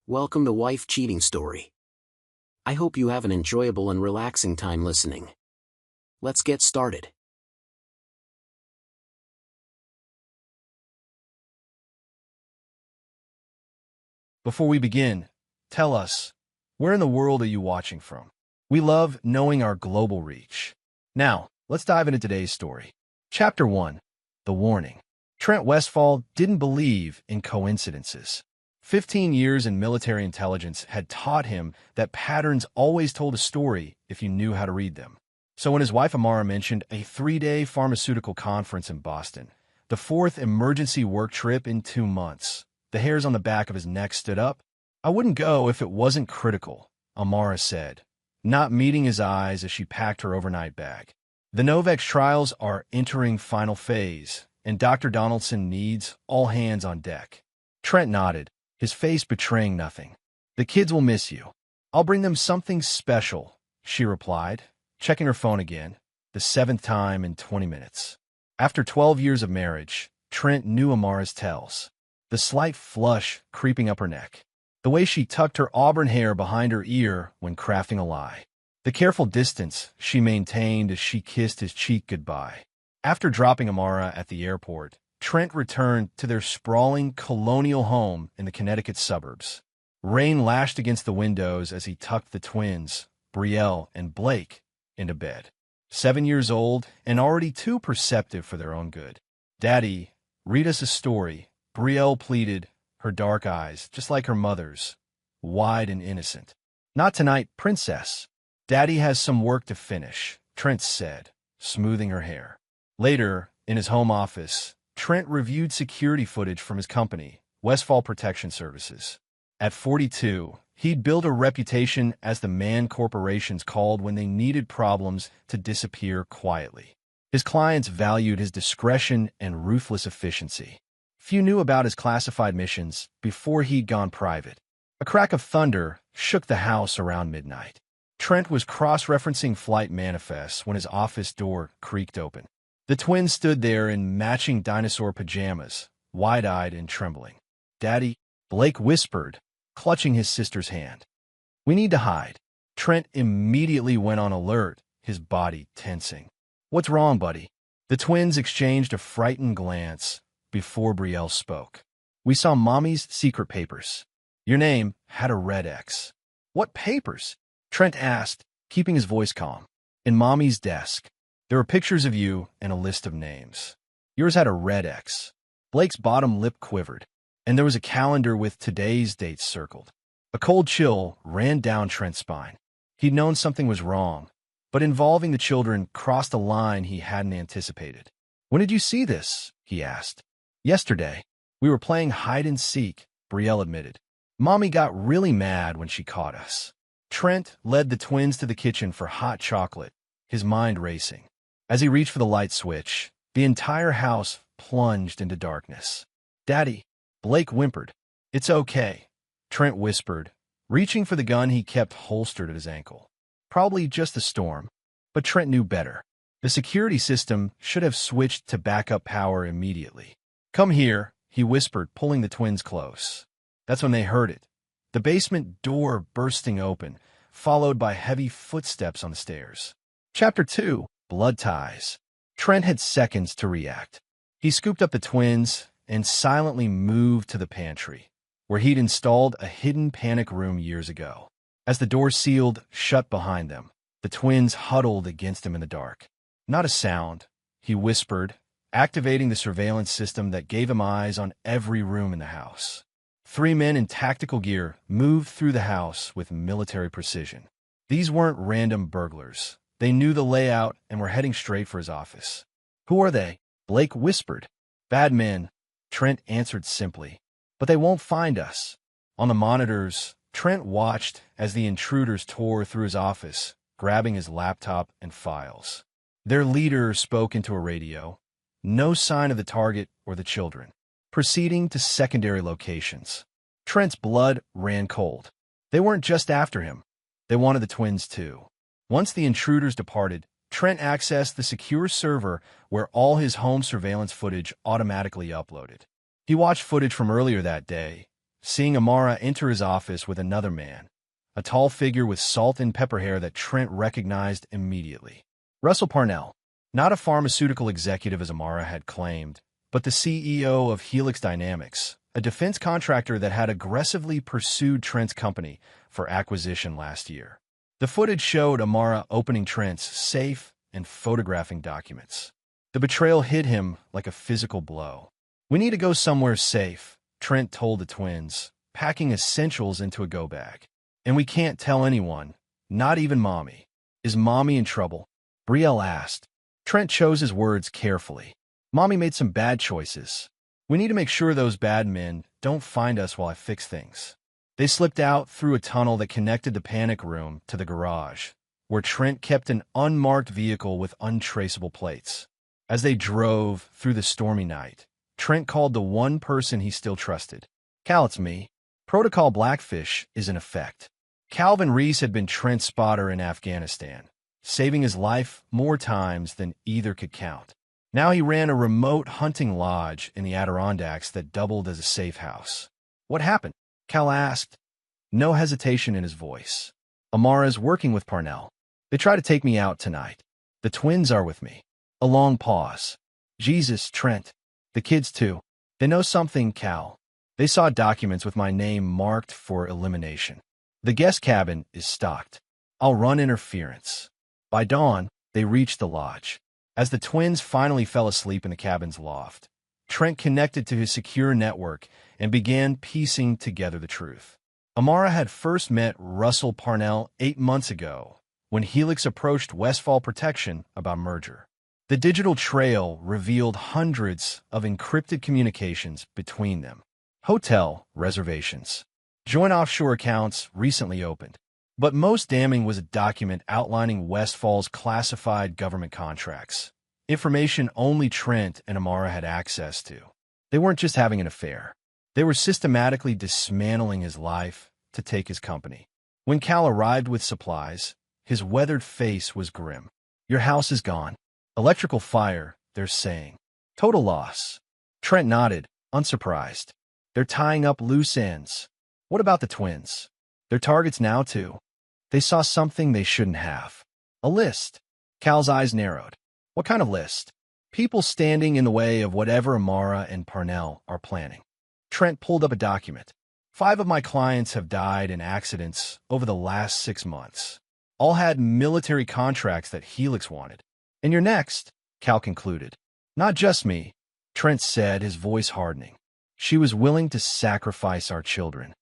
Welcome to Wife Cheating Story. I hope you have an enjoyable and relaxing time listening. Let's get started. Before we begin, tell us, where in the world are you watching from? We love knowing our global reach. Now, let's dive into today's story. Chapter 1. The Warning. Trent Westfall didn't believe in coincidences. 15 years in military intelligence had taught him that patterns always told a story if you knew how to read them. So when his wife Amara mentioned a 3-day pharmaceutical conference in Boston, the fourth emergency work trip in 2 months, the hairs on the back of his neck stood up. "I wouldn't go if it wasn't critical," Amara said, not meeting his eyes as she packed her overnight bag. "The Novex trials are entering final phase, and Dr. Donaldson needs all hands on deck." Trent nodded, his face betraying nothing. "The kids will miss you. I'll bring them something special," she replied, checking her phone again, the 7th time in 20 minutes. After 12 years of marriage, Trent knew Amara's tells. The slight flush creeping up her neck. The way she tucked her auburn hair behind her ear when crafting a lie. The careful distance she maintained as she kissed his cheek goodbye. After dropping Amara at the airport, Trent returned to their sprawling colonial home in the Connecticut suburbs. Rain lashed against the windows as he tucked the twins, Betrayal and Blake, into bed. 7 years old and already too perceptive for their own good. "Daddy, read us a story," Betrayal pleaded, her dark eyes, just like her mother's, wide and innocent. "Not tonight, princess. Daddy has some work to finish," Trent said, smoothing her hair. Later, in his home office, Trent reviewed security footage from his company, Westfall Protection Services. At 42, he'd built a reputation as the man corporations called when they needed problems to disappear quietly. His clients valued his discretion and ruthless efficiency. Few knew about his classified missions before he'd gone private. A crack of thunder shook the house around midnight. Trent was cross-referencing flight manifests when his office door creaked open. The twins stood there in matching dinosaur pajamas, wide-eyed and trembling. "Daddy," Blake whispered, clutching his sister's hand. "We need to hide." Trent immediately went on alert, his body tensing. "What's wrong, buddy?" The twins exchanged a frightened glance before Betrayal spoke. "We saw Mommy's secret papers. Your name had a red X." "What papers?" Trent asked, keeping his voice calm. "In Mommy's desk. There were pictures of you and a list of names. Yours had a red X." Blake's bottom lip quivered, and there was a calendar with today's dates circled. A cold chill ran down Trent's spine. He'd known something was wrong, but involving the children crossed a line he hadn't anticipated. "When did you see this?" he asked. "Yesterday. We were playing hide and seek," Betrayal admitted. "Mommy got really mad when she caught us." Trent led the twins to the kitchen for hot chocolate, his mind racing. As he reached for the light switch, the entire house plunged into darkness. "Daddy," Blake whimpered. "It's okay," Trent whispered, reaching for the gun he kept holstered at his ankle. Probably just a storm, but Trent knew better. The security system should have switched to backup power immediately. "Come here," he whispered, pulling the twins close. That's when they heard it. The basement door bursting open, followed by heavy footsteps on the stairs. Chapter 2. Blood Ties. Trent had seconds to react. He scooped up the twins and silently moved to the pantry, where he'd installed a hidden panic room years ago. As the door sealed shut behind them, the twins huddled against him in the dark. "Not a sound," he whispered, activating the surveillance system that gave him eyes on every room in the house. 3 men in tactical gear moved through the house with military precision. These weren't random burglars. They knew the layout and were heading straight for his office. "Who are they?" Blake whispered. "Bad men," Trent answered simply. "But they won't find us." On the monitors, Trent watched as the intruders tore through his office, grabbing his laptop and files. Their leader spoke into a radio. No sign of the target or the children. Proceeding to secondary locations. Trent's blood ran cold. They weren't just after him. They wanted the twins too. Once the intruders departed, Trent accessed the secure server where all his home surveillance footage automatically uploaded. He watched footage from earlier that day, seeing Amara enter his office with another man, a tall figure with salt and pepper hair that Trent recognized immediately. Russell Parnell, not a pharmaceutical executive as Amara had claimed, but the CEO of Helix Dynamics, a defense contractor that had aggressively pursued Trent's company for acquisition last year. The footage showed Amara opening Trent's safe and photographing documents. The betrayal hit him like a physical blow. "We need to go somewhere safe," Trent told the twins, packing essentials into a go bag. "And we can't tell anyone, not even Mommy." "Is Mommy in trouble?" Brielle asked. Trent chose his words carefully. "Mommy made some bad choices. We need to make sure those bad men don't find us while I fix things." They slipped out through a tunnel that connected the panic room to the garage, where Trent kept an unmarked vehicle with untraceable plates. As they drove through the stormy night, Trent called the one person he still trusted. "Cal, it's me." Protocol Blackfish is in effect. Calvin Reese had been Trent's spotter in Afghanistan, saving his life more times than either could count. Now he ran a remote hunting lodge in the Adirondacks that doubled as a safe house. "What happened?" Cal asked, no hesitation in his voice. "Amara's working with Parnell. They try to take me out tonight. The twins are with me." A long pause. "Jesus, Trent. The kids too. They know something, Cal. They saw documents with my name marked for elimination. The guest cabin is stocked. I'll run interference." By dawn, they reached the lodge. As the twins finally fell asleep in the cabin's loft, Trent connected to his secure network and began piecing together the truth. Amara had first met Russell Parnell 8 months ago when Helix approached Westfall Protection about merger. The digital trail revealed hundreds of encrypted communications between them. Hotel reservations. Joint offshore accounts recently opened. But most damning was a document outlining Westfall's classified government contracts, information only Trent and Amara had access to. They weren't just having an affair. They were systematically dismantling his life to take his company. When Cal arrived with supplies, his weathered face was grim. "Your house is gone. Electrical fire, they're saying. Total loss." Trent nodded, unsurprised. "They're tying up loose ends." "What about the twins? They're targets now, too." "They saw something they shouldn't have." "A list." Cal's eyes narrowed. "What kind of list?" "People standing in the way of whatever Amara and Parnell are planning." Trent pulled up a document. 5 of my clients have died in accidents over the last 6 months. All had military contracts that Helix wanted. "And you're next," Cal concluded. "Not just me," Trent said, his voice hardening. "She was willing to sacrifice our children."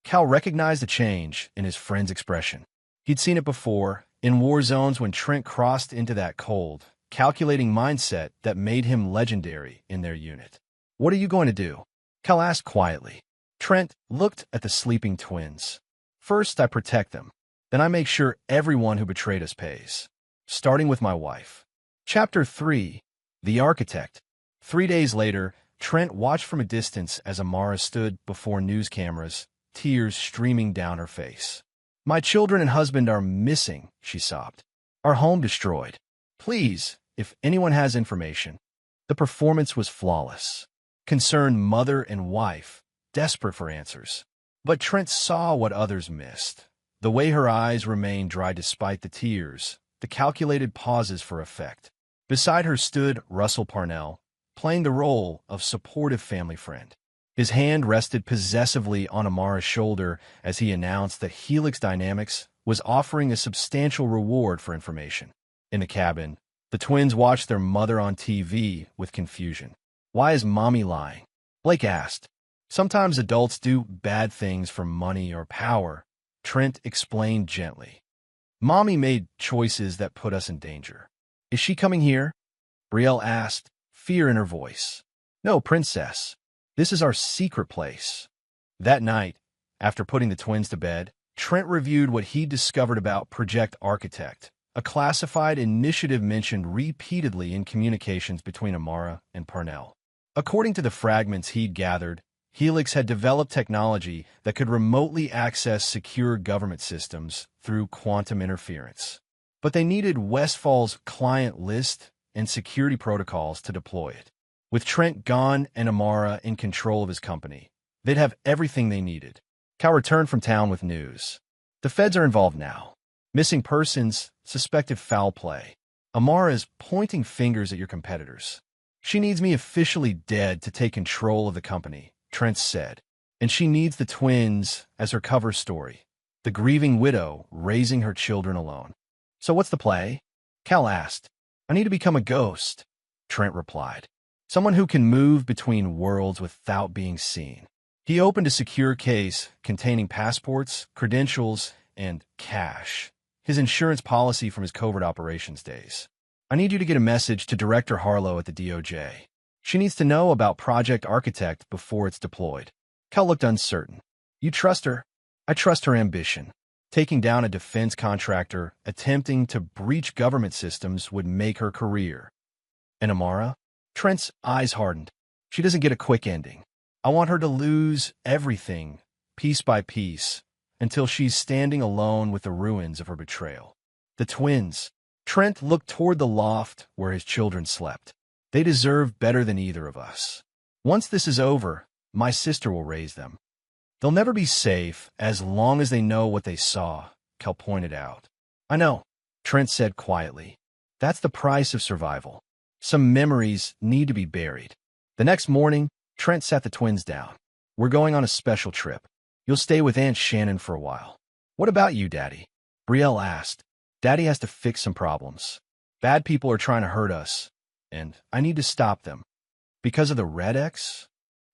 Cal recognized the change in his friend's expression. He'd seen it before, in war zones when Trent crossed into that cold, calculating mindset that made him legendary in their unit. "What are you going to do?" Cal asked quietly. Trent looked at the sleeping twins. "First, I protect them. Then I make sure everyone who betrayed us pays. Starting with my wife." Chapter 3. The Architect. 3 days later, Trent watched from a distance as Amara stood before news cameras, tears streaming down her face. "My children and husband are missing," she sobbed. "Our home destroyed. Please, if anyone has information." The performance was flawless. Concerned mother and wife, desperate for answers. But Trent saw what others missed. The way her eyes remained dry despite the tears, the calculated pauses for effect. Beside her stood Russell Parnell, playing the role of supportive family friend. His hand rested possessively on Amara's shoulder as he announced that Helix Dynamics was offering a substantial reward for information. In the cabin, the twins watched their mother on TV with confusion. "Why is Mommy lying?" Blake asked. "Sometimes adults do bad things for money or power," Trent explained gently. "Mommy made choices that put us in danger." "Is she coming here?" Brielle asked, fear in her voice. "No, Princess. This is our secret place." That night, after putting the twins to bed, Trent reviewed what he'd discovered about Project Architect, a classified initiative mentioned repeatedly in communications between Amara and Parnell. According to the fragments he'd gathered, Helix had developed technology that could remotely access secure government systems through quantum interference. But they needed Westfall's client list and security protocols to deploy it. With Trent gone and Amara in control of his company, They'd have everything they needed. Cal returned from town with news. The feds are involved now. Missing persons, suspected foul play. Amara is pointing fingers at your competitors. She needs me officially dead to take control of the company, Trent said. And she needs the twins as her cover story. The grieving widow raising her children alone. So what's the play? Cal asked. I need to become a ghost, Trent replied. Someone who can move between worlds without being seen. He opened a secure case containing passports, credentials, and cash. His insurance policy from his covert operations days. I need you to get a message to Director Harlow at the DOJ. She needs to know about Project Architect before it's deployed. Cal looked uncertain. You trust her? I trust her ambition. Taking down a defense contractor, attempting to breach government systems would make her career. And Amara? Trent's eyes hardened. She doesn't get a quick ending. I want her to lose everything, piece by piece, until she's standing alone with the ruins of her betrayal. The twins. Trent looked toward the loft where his children slept. They deserve better than either of us. Once this is over, my sister will raise them. They'll never be safe as long as they know what they saw, Cal pointed out. I know, Trent said quietly. That's the price of survival. Some memories need to be buried. The next morning, Trent sat the twins down. We're going on a special trip. You'll stay with Aunt Shannon for a while. What about you, Daddy? Brielle asked. Daddy has to fix some problems. Bad people are trying to hurt us, and I need to stop them. Because of the Red X?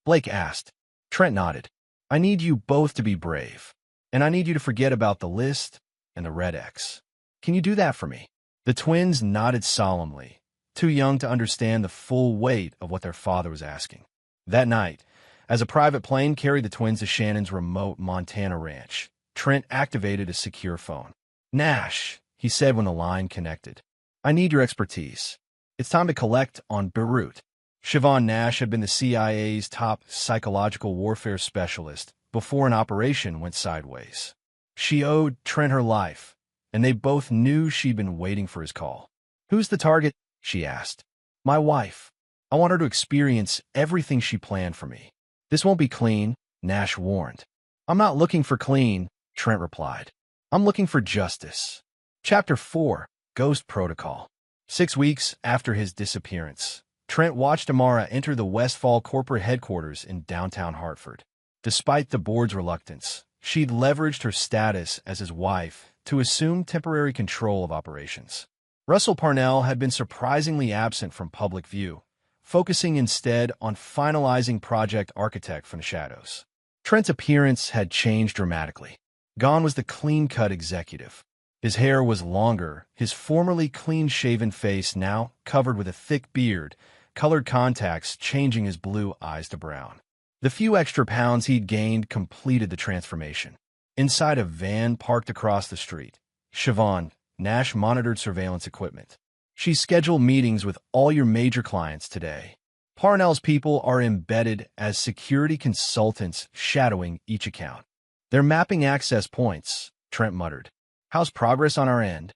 Blake asked. Trent nodded. I need you both to be brave, and I need you to forget about the list and the Red X. Can you do that for me? The twins nodded solemnly, too young to understand the full weight of what their father was asking. That night, as a private plane carried the twins to Shannon's remote Montana ranch, Trent activated a secure phone. Nash, he said when the line connected. I need your expertise. It's time to collect on Beirut. Siobhan Nash had been the CIA's top psychological warfare specialist before an operation went sideways. She owed Trent her life, and they both knew she'd been waiting for his call. Who's the target? She asked. My wife. I want her to experience everything she planned for me. This won't be clean, Nash warned. I'm not looking for clean, Trent replied. I'm looking for justice. Chapter 4, Ghost Protocol. 6 weeks after his disappearance, Trent watched Amara enter the Westfall corporate headquarters in downtown Hartford. Despite the board's reluctance, she'd leveraged her status as his wife to assume temporary control of operations. Russell Parnell had been surprisingly absent from public view, focusing instead on finalizing Project Architect from the shadows. Trent's appearance had changed dramatically. Gone was the clean-cut executive. His hair was longer, his formerly clean-shaven face now covered with a thick beard, colored contacts changing his blue eyes to brown. The few extra pounds he'd gained completed the transformation. Inside a van parked across the street, Siobhan Nash monitored surveillance equipment. She scheduled meetings with all your major clients today. Parnell's people are embedded as security consultants shadowing each account. They're mapping access points, Trent muttered. How's progress on our end?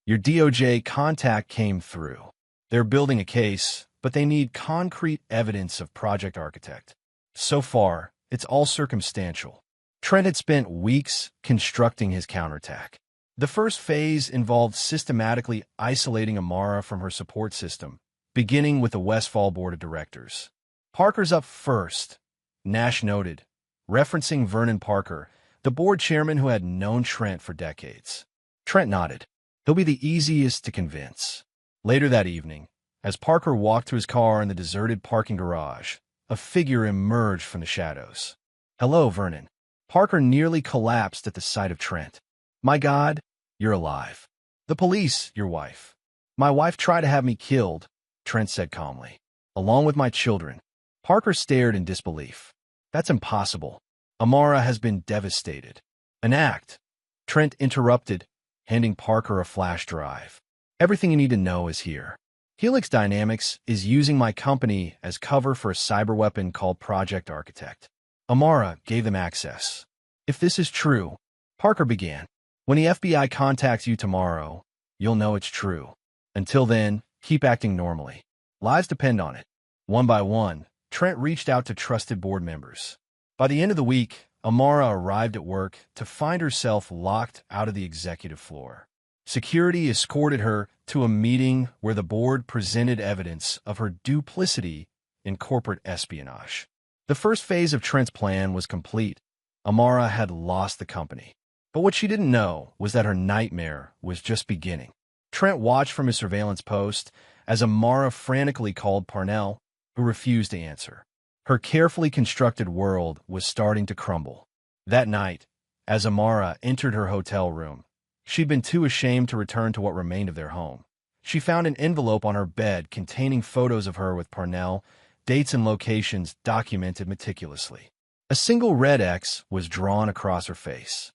Your DOJ contact came through. They're building a case, but they need concrete evidence of Project Architect. So far, it's all circumstantial. Trent had spent weeks constructing his counterattack. The first phase involved systematically isolating Amara from her support system, beginning with the Westfall Board of Directors. Parker's up first, Nash noted, referencing Vernon Parker, the board chairman who had known Trent for decades. Trent nodded. He'll be the easiest to convince. Later that evening, as Parker walked to his car in the deserted parking garage, a figure emerged from the shadows. Hello, Vernon. Parker nearly collapsed at the sight of Trent. My God, you're alive. The police, your wife. My wife tried to have me killed, Trent said calmly, along with my children. Parker stared in disbelief. That's impossible. Amara has been devastated. An act. Trent interrupted, handing Parker a flash drive. Everything you need to know is here. Helix Dynamics is using my company as cover for a cyber weapon called Project Architect. Amara gave them access. If this is true, Parker began. When the FBI contacts you tomorrow, you'll know it's true. Until then, keep acting normally. Lives depend on it. One by one, Trent reached out to trusted board members. By the end of the week, Amara arrived at work to find herself locked out of the executive floor. Security escorted her to a meeting where the board presented evidence of her duplicity in corporate espionage. The first phase of Trent's plan was complete. Amara had lost the company. But what she didn't know was that her nightmare was just beginning. Trent watched from his surveillance post as Amara frantically called Parnell, who refused to answer. Her carefully constructed world was starting to crumble. That night, as Amara entered her hotel room, she'd been too ashamed to return to what remained of their home. She found an envelope on her bed containing photos of her with Parnell, dates and locations documented meticulously. A single red X was drawn across her face.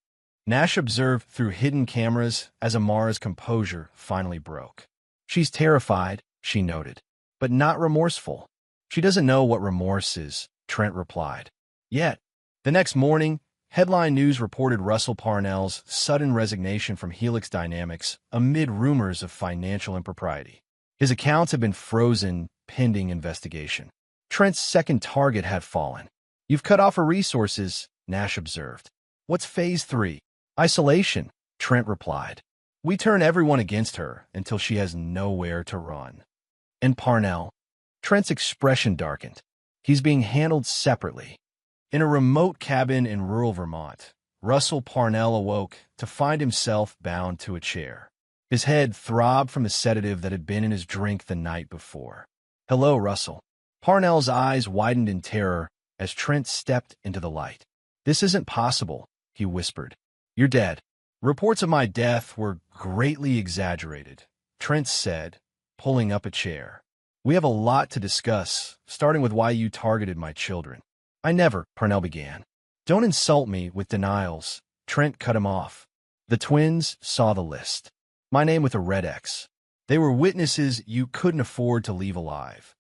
Nash observed through hidden cameras as Amara's composure finally broke. She's terrified, she noted, but not remorseful. She doesn't know what remorse is, Trent replied. Yet, the next morning, headline news reported Russell Parnell's sudden resignation from Helix Dynamics amid rumors of financial impropriety. His accounts had been frozen pending investigation. Trent's second target had fallen. You've cut off her resources, Nash observed. What's phase 3? Isolation, Trent replied. We turn everyone against her until she has nowhere to run. And Parnell? Trent's expression darkened. He's being handled separately. In a remote cabin in rural Vermont, Russell Parnell awoke to find himself bound to a chair. His head throbbed from the sedative that had been in his drink the night before. Hello, Russell. Parnell's eyes widened in terror as Trent stepped into the light. This isn't possible, he whispered. You're dead. Reports of my death were greatly exaggerated, Trent said, pulling up a chair. We have a lot to discuss, starting with why you targeted my children. I never, Parnell began. Don't insult me with denials, Trent cut him off. The twins saw the list. My name with a red X. They were witnesses you couldn't afford to leave alive.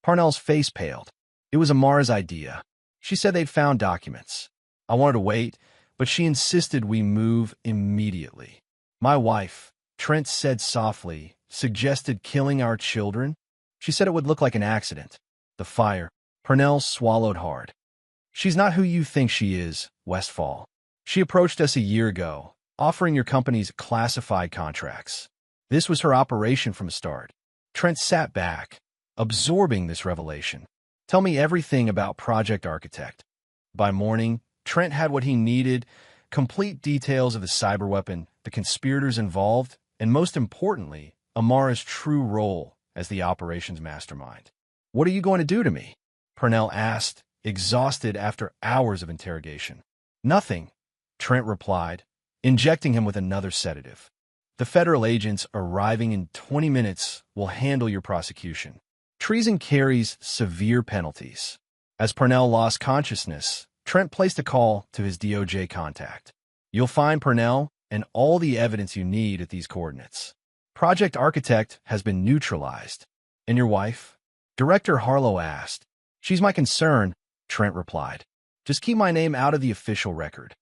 Parnell's face paled. It was Amara's idea. She said they'd found documents. I wanted to wait, but she insisted we move immediately. My wife, Trent said softly, suggested killing our children. She said it would look like an accident. The fire. Parnell swallowed hard. She's not who you think she is, Westfall. She approached us a year ago, offering your company's classified contracts. This was her operation from the start. Trent sat back, absorbing this revelation. Tell me everything about Project Architect. By morning, Trent had what he needed, complete details of the cyber weapon, the conspirators involved, and most importantly, Amara's true role as the operations mastermind. What are you going to do to me? Parnell asked, exhausted after hours of interrogation. Nothing, Trent replied, injecting him with another sedative. The federal agents arriving in 20 minutes will handle your prosecution. Treason carries severe penalties. As Parnell lost consciousness, Trent placed a call to his DOJ contact. You'll find Parnell and all the evidence you need at these coordinates. Project Architect has been neutralized. And your wife? Director Harlow asked. She's my concern, Trent replied. Just keep my name out of the official record.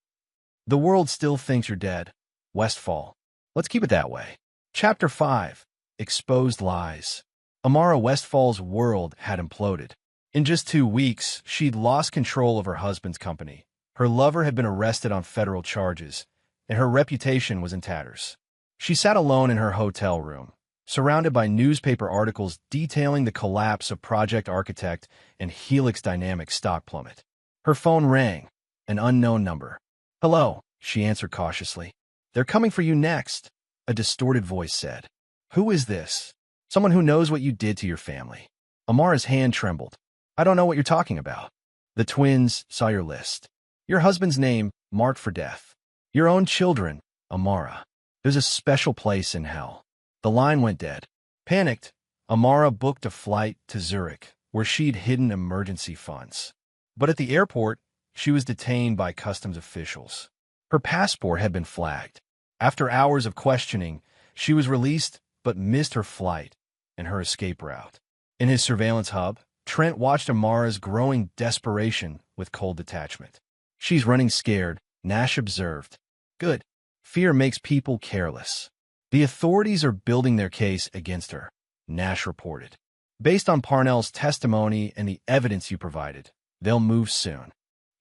The world still thinks you're dead. Westfall. Let's keep it that way. Chapter 5. Exposed Lies. Amara Westfall's world had imploded. In just 2 weeks, she'd lost control of her husband's company. Her lover had been arrested on federal charges, and her reputation was in tatters. She sat alone in her hotel room, surrounded by newspaper articles detailing the collapse of Project Architect and Helix Dynamics stock plummet. Her phone rang, an unknown number. Hello, she answered cautiously. They're coming for you next, a distorted voice said. Who is this? Someone who knows what you did to your family. Amara's hand trembled. I don't know what you're talking about. The twins saw your list. Your husband's name marked for death. Your own children, Amara. There's a special place in hell. The line went dead. Panicked, Amara booked a flight to Zurich, where she'd hidden emergency funds. But at the airport, she was detained by customs officials. Her passport had been flagged. After hours of questioning, she was released but missed her flight and her escape route. In his surveillance hub, Trent watched Amara's growing desperation with cold detachment. She's running scared, Nash observed. Good. Fear makes people careless. The authorities are building their case against her, Nash reported. Based on Parnell's testimony and the evidence you provided, they'll move soon.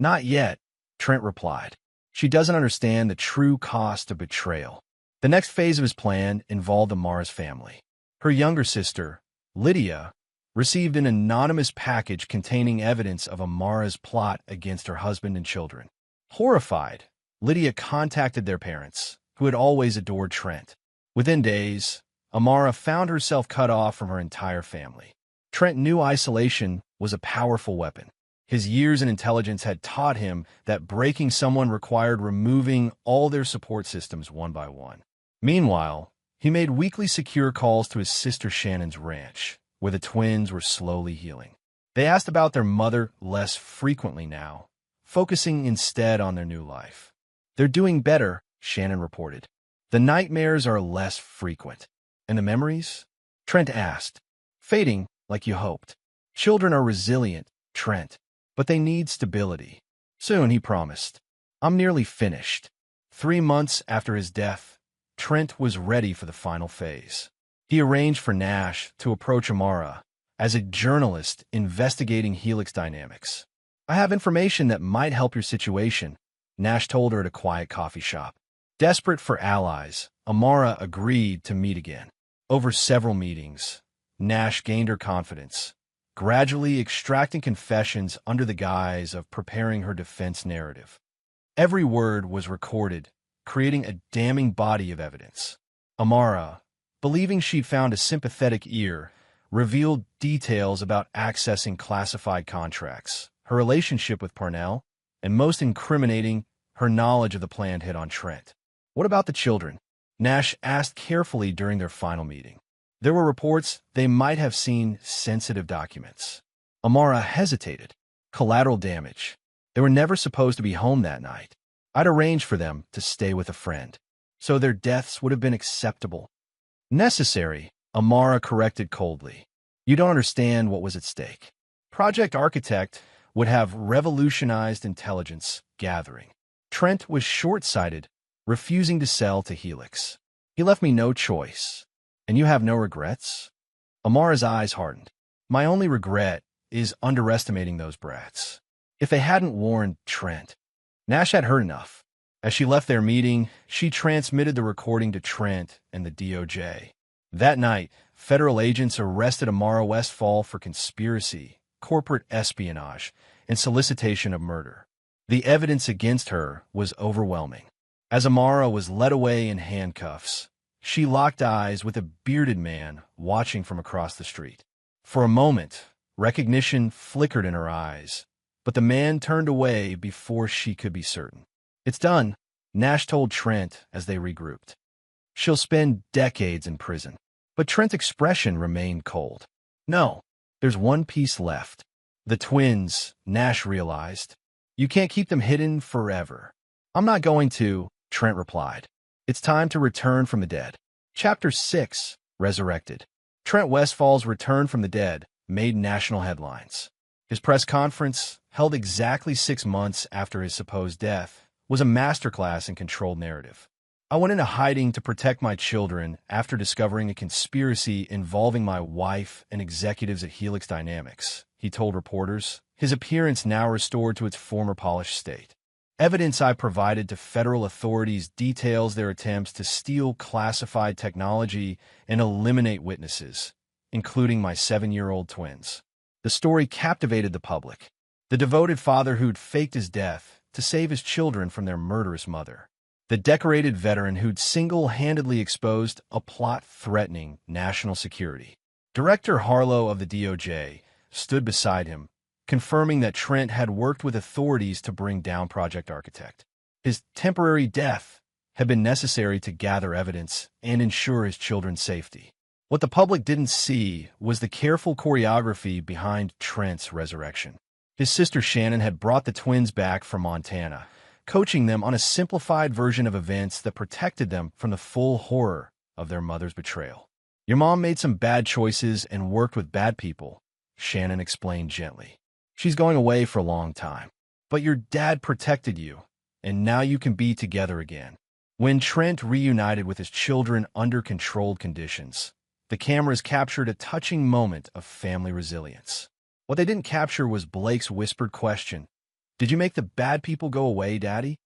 Not yet, Trent replied. She doesn't understand the true cost of betrayal. The next phase of his plan involved Amara's family. Her younger sister, Lydia, received an anonymous package containing evidence of Amara's plot against her husband and children. Horrified, Lydia contacted their parents, who had always adored Trent. Within days, Amara found herself cut off from her entire family. Trent knew isolation was a powerful weapon. His years in intelligence had taught him that breaking someone required removing all their support systems one by one. Meanwhile, he made weekly secure calls to his sister Shannon's ranch, where the twins were slowly healing. They asked about their mother less frequently now, focusing instead on their new life. "They're doing better," Shannon reported. "The nightmares are less frequent." "And the memories?" Trent asked. "Fading, like you hoped. Children are resilient, Trent, but they need stability." "Soon," he promised. "I'm nearly finished." 3 months after his death, Trent was ready for the final phase. He arranged for Nash to approach Amara as a journalist investigating helix dynamics. "I have information that might help your situation," Nash told her at a quiet coffee shop. Desperate for allies, Amara agreed to meet again. Over several meetings, Nash gained her confidence, gradually extracting confessions under the guise of preparing her defense narrative. Every word was recorded, creating a damning body of evidence. Amara, believing she'd found a sympathetic ear, revealed details about accessing classified contracts, her relationship with Parnell, and most incriminating, her knowledge of the planned hit on Trent. "What about the children?" Nash asked carefully during their final meeting. There were reports they might have seen sensitive documents. Amara hesitated. "Collateral damage. They were never supposed to be home that night. I'd arranged for them to stay with a friend, so their deaths would have been acceptable." "Necessary," Amara corrected coldly. "You don't understand what was at stake. Project Architect would have revolutionized intelligence gathering." Trent was short-sighted, refusing to sell to Helix. "He left me no choice. And you have no regrets?" Amara's eyes hardened. "My only regret is underestimating those brats. If they hadn't warned Trent." Nash had heard enough. As she left their meeting, she transmitted the recording to Trent and the DOJ. That night, federal agents arrested Amara Westfall for conspiracy, corporate espionage, and solicitation of murder. The evidence against her was overwhelming. As Amara was led away in handcuffs, she locked eyes with a bearded man watching from across the street. For a moment, recognition flickered in her eyes, but the man turned away before she could be certain. "It's done," Nash told Trent as they regrouped. "She'll spend decades in prison." But Trent's expression remained cold. "No, there's one piece left. The twins," Nash realized. "You can't keep them hidden forever." "I'm not going to," Trent replied. "It's time to return from the dead." Chapter 6, Resurrected. Trent Westfall's return from the dead made national headlines. His press conference, held exactly 6 months after his supposed death, was a masterclass in controlled narrative. "I went into hiding to protect my children after discovering a conspiracy involving my wife and executives at Helix Dynamics," he told reporters, his appearance now restored to its former polished state. "Evidence I provided to federal authorities details their attempts to steal classified technology and eliminate witnesses, including my 7-year-old twins." The story captivated the public. The devoted father who'd faked his death to save his children from their murderous mother. The decorated veteran who'd single-handedly exposed a plot threatening national security. Director Harlow of the DOJ stood beside him, confirming that Trent had worked with authorities to bring down Project Architect. His temporary death had been necessary to gather evidence and ensure his children's safety. What the public didn't see was the careful choreography behind Trent's resurrection. His sister Shannon had brought the twins back from Montana, coaching them on a simplified version of events that protected them from the full horror of their mother's betrayal. "Your mom made some bad choices and worked with bad people," Shannon explained gently. "She's going away for a long time. But your dad protected you, and now you can be together again." When Trent reunited with his children under controlled conditions, the cameras captured a touching moment of family resilience. What they didn't capture was Blake's whispered question, Did you make the bad people go away, Daddy?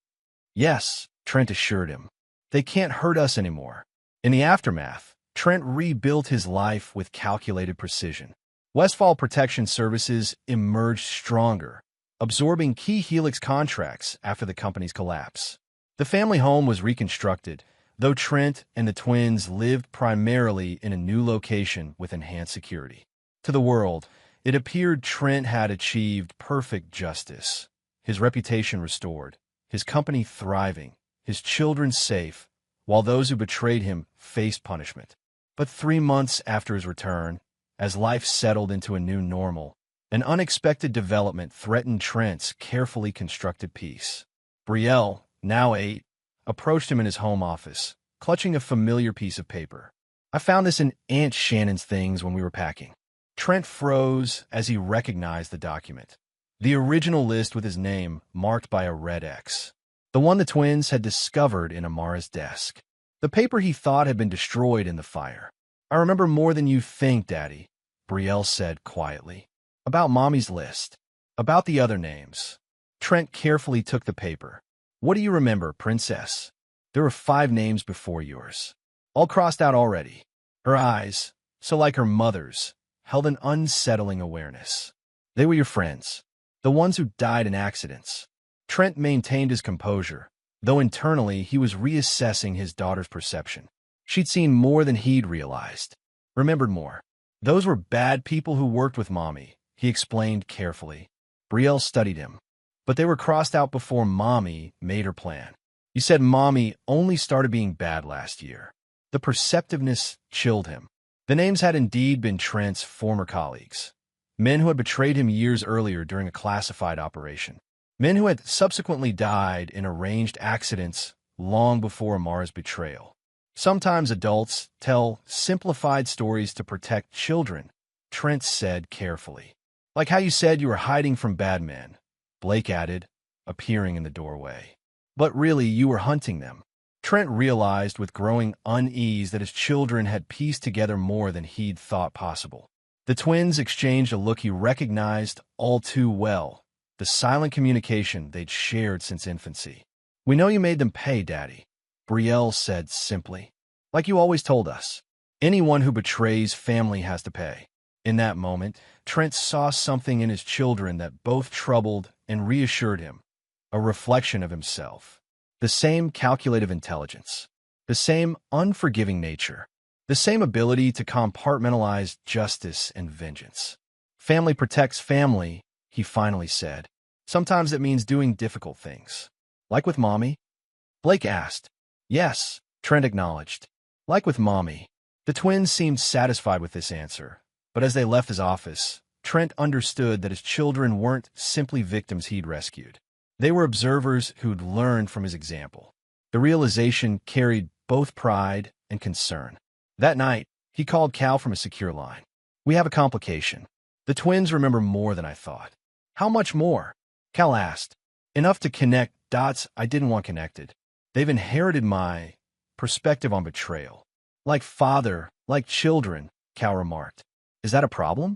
Yes, Trent assured him. They can't hurt us anymore. In the aftermath, Trent rebuilt his life with calculated precision. Westfall Protection Services emerged stronger, absorbing key Helix contracts after the company's collapse. The family home was reconstructed, though Trent and the twins lived primarily in a new location with enhanced security. To the world, it appeared Trent had achieved perfect justice. His reputation restored, his company thriving, his children safe, while those who betrayed him faced punishment. But 3 months after his return, as life settled into a new normal, an unexpected development threatened Trent's carefully constructed peace. Betrayal, now 8, approached him in his home office, clutching a familiar piece of paper. I found this in Aunt Shannon's things when we were packing. Trent froze as he recognized the document. The original list with his name marked by a red X. The one the twins had discovered in Amara's desk. The paper he thought had been destroyed in the fire. I remember more than you think, Daddy, Betrayal said quietly. About Mommy's list. About the other names. Trent carefully took the paper. What do you remember, Princess? There were 5 names before yours. All crossed out already. Her eyes, so like her mother's, held an unsettling awareness. They were your friends. The ones who died in accidents. Trent maintained his composure, though internally he was reassessing his daughter's perception. She'd seen more than he'd realized. Remembered more. Those were bad people who worked with Mommy, he explained carefully. Betrayal studied him. But they were crossed out before Mommy made her plan. You said Mommy only started being bad last year. The perceptiveness chilled him. The names had indeed been Trent's former colleagues. Men who had betrayed him years earlier during a classified operation. Men who had subsequently died in arranged accidents long before Amara's betrayal. Sometimes adults tell simplified stories to protect children, Trent said carefully. Like how you said you were hiding from bad men, Blake added, appearing in the doorway. But really, you were hunting them. Trent realized with growing unease that his children had pieced together more than he'd thought possible. The twins exchanged a look he recognized all too well, the silent communication they'd shared since infancy. We know you made them pay, Daddy, Betrayal said simply. Like you always told us. Anyone who betrays family has to pay. In that moment, Trent saw something in his children that both troubled and reassured him. A reflection of himself. The same calculative intelligence. The same unforgiving nature. The same ability to compartmentalize justice and vengeance. Family protects family, he finally said. Sometimes it means doing difficult things. Like with Mommy? Blake asked. Yes, Trent acknowledged. Like with Mommy. The twins seemed satisfied with this answer, but as they left his office, Trent understood that his children weren't simply victims he'd rescued. They were observers who'd learned from his example. The realization carried both pride and concern. That night, he called Cal from a secure line. We have a complication. The twins remember more than I thought. How much more? Cal asked. Enough to connect dots I didn't want connected. They've inherited my perspective on betrayal. Like father, like children, Cal remarked. Is that a problem?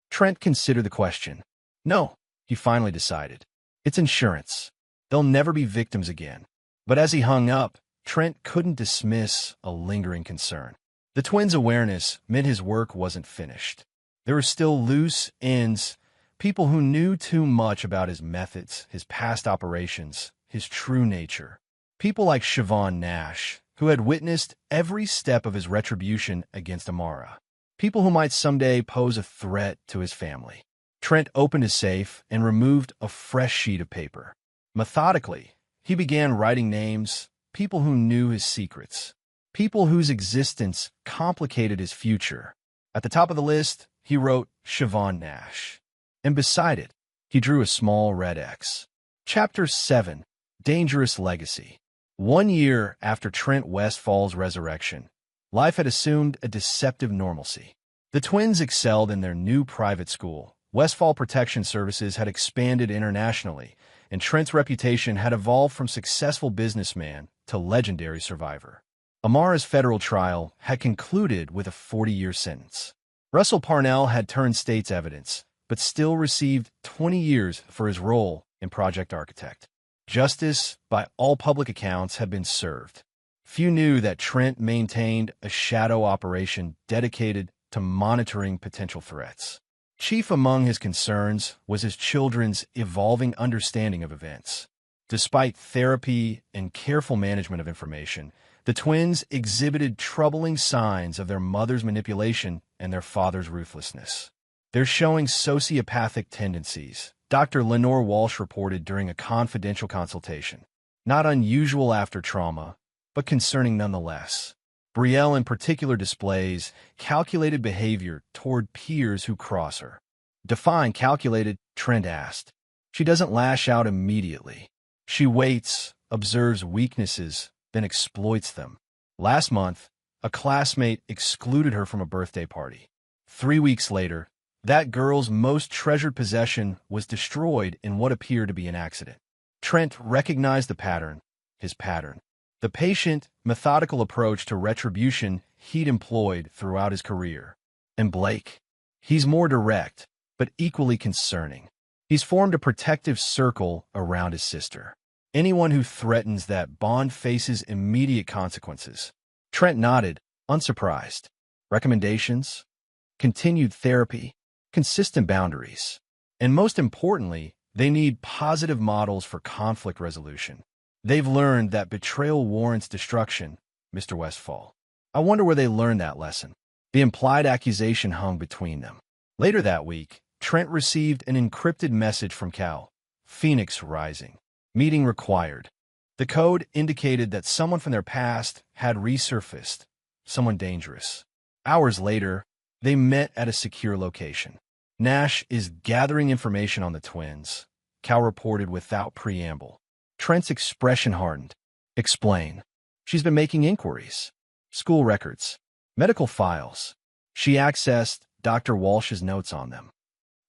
Trent considered the question. No, he finally decided. It's insurance. They'll never be victims again. But as he hung up, Trent couldn't dismiss a lingering concern. The twins' awareness meant his work wasn't finished. There were still loose ends, people who knew too much about his methods, his past operations, his true nature. People like Siobhan Nash, who had witnessed every step of his retribution against Amara. People who might someday pose a threat to his family. Trent opened his safe and removed a fresh sheet of paper. Methodically, he began writing names, people who knew his secrets. People whose existence complicated his future. At the top of the list, he wrote Siobhan Nash. And beside it, he drew a small red X. Chapter 7, Dangerous Legacy. 1 year after Trent Westfall's resurrection, life had assumed a deceptive normalcy. The twins excelled in their new private school. Westfall Protection Services had expanded internationally, and Trent's reputation had evolved from successful businessman to legendary survivor. Amara's federal trial had concluded with a 40-year sentence. Russell Parnell had turned state's evidence, but still received 20 years for his role in Project Architect. Justice, by all public accounts, had been served. Few knew that Trent maintained a shadow operation dedicated to monitoring potential threats. Chief among his concerns was his children's evolving understanding of events. Despite therapy and careful management of information, the twins exhibited troubling signs of their mother's manipulation and their father's ruthlessness. They're showing sociopathic tendencies, Dr. Lenore Walsh reported during a confidential consultation. Not unusual after trauma, but concerning nonetheless. Betrayal in particular displays calculated behavior toward peers who cross her. Define calculated, Trent asked. She doesn't lash out immediately. She waits, observes weaknesses, then exploits them. Last month, a classmate excluded her from a birthday party. 3 weeks later, that girl's most treasured possession was destroyed in what appeared to be an accident. Trent recognized the pattern, his pattern. The patient, methodical approach to retribution he'd employed throughout his career. And Blake? He's more direct, but equally concerning. He's formed a protective circle around his sister. Anyone who threatens that bond faces immediate consequences. Trent nodded, unsurprised. Recommendations? Continued therapy? Consistent boundaries? And most importantly, they need positive models for conflict resolution. They've learned that betrayal warrants destruction, Mr. Westfall. I wonder where they learned that lesson. The implied accusation hung between them. Later that week, Trent received an encrypted message from Cal. Phoenix Rising. Meeting required. The code indicated that someone from their past had resurfaced, someone dangerous. Hours later, they met at a secure location. Nash is gathering information on the twins, Cal reported without preamble. Trent's expression hardened. Explain. She's been making inquiries. School records. Medical files. She accessed Dr. Walsh's notes on them.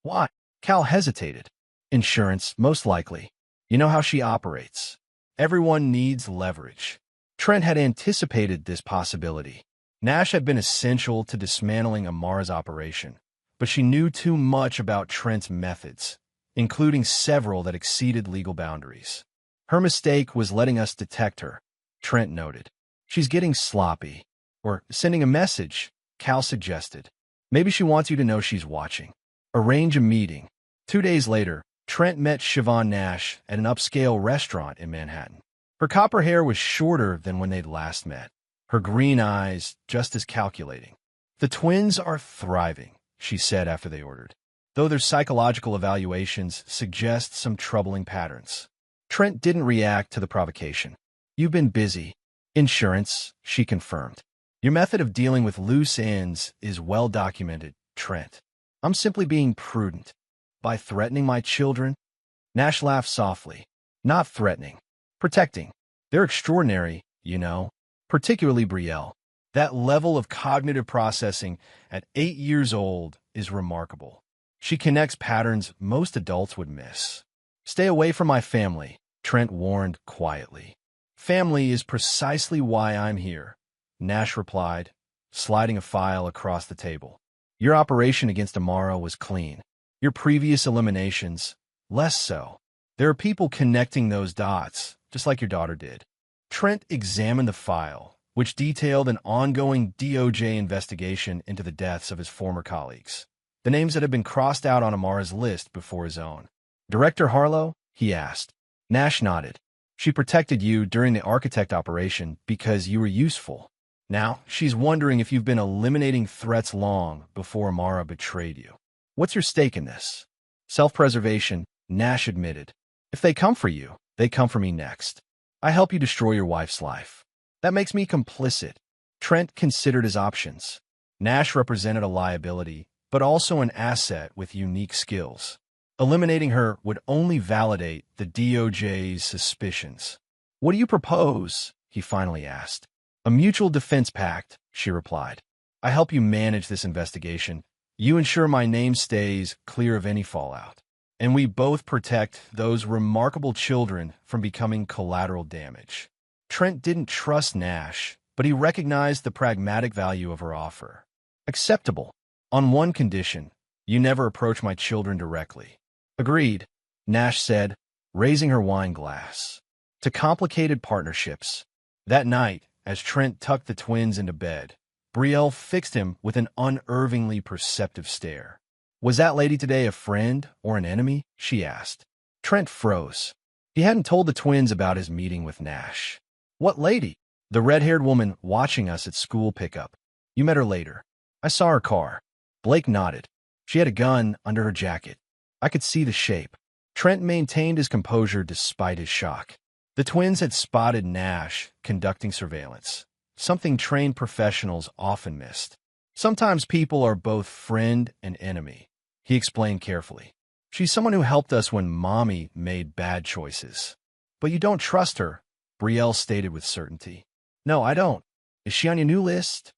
Why? Cal hesitated. Insurance, most likely. You know how she operates. Everyone needs leverage. Trent had anticipated this possibility. Nash had been essential to dismantling Amara's operation, but she knew too much about Trent's methods, including several that exceeded legal boundaries. Her mistake was letting us detect her, Trent noted. She's getting sloppy. Or sending a message, Cal suggested. Maybe she wants you to know she's watching. Arrange a meeting. 2 days later, Trent met Siobhan Nash at an upscale restaurant in Manhattan. Her copper hair was shorter than when they'd last met. Her green eyes just as calculating. The twins are thriving, she said after they ordered, though their psychological evaluations suggest some troubling patterns. Trent didn't react to the provocation. You've been busy. Insurance, she confirmed. Your method of dealing with loose ends is well documented, Trent. I'm simply being prudent. By threatening my children? Nash laughed softly. Not threatening. Protecting. They're extraordinary, you know. Particularly Betrayal. That level of cognitive processing at 8 years old is remarkable. She connects patterns most adults would miss. Stay away from my family, Trent warned quietly. Family is precisely why I'm here, Nash replied, sliding a file across the table. Your operation against Amara was clean. Your previous eliminations, less so. There are people connecting those dots, just like your daughter did. Trent examined the file, which detailed an ongoing DOJ investigation into the deaths of his former colleagues. The names that had been crossed out on Amara's list before his own. Director Harlow? He asked. Nash nodded. She protected you during the architect operation because you were useful. Now, she's wondering if you've been eliminating threats long before Amara betrayed you. What's your stake in this? Self-preservation, Nash admitted. If they come for you, they come for me next. I help you destroy your wife's life. That makes me complicit. Trent considered his options. Nash represented a liability, but also an asset with unique skills. Eliminating her would only validate the DOJ's suspicions. What do you propose? He finally asked. A mutual defense pact, she replied. I help you manage this investigation. You ensure my name stays clear of any fallout. And we both protect those remarkable children from becoming collateral damage. Trent didn't trust Nash, but he recognized the pragmatic value of her offer. Acceptable. On one condition, you never approach my children directly. Agreed, Nash said, raising her wine glass, to complicated partnerships. That night, as Trent tucked the twins into bed, Brielle fixed him with an unervingly perceptive stare. "Was that lady today a friend or an enemy?" she asked. Trent froze. He hadn't told the twins about his meeting with Nash. "What lady?" "The red-haired woman watching us at school pickup. You met her later." "I saw her car." Blake nodded. "She had a gun under her jacket. I could see the shape." Trent maintained his composure despite his shock. The twins had spotted Nash conducting surveillance, something trained professionals often missed. "Sometimes people are both friend and enemy," he explained carefully. "She's someone who helped us when Mommy made bad choices." "But you don't trust her," Brielle stated with certainty. "No, I don't. Is she on your new list?"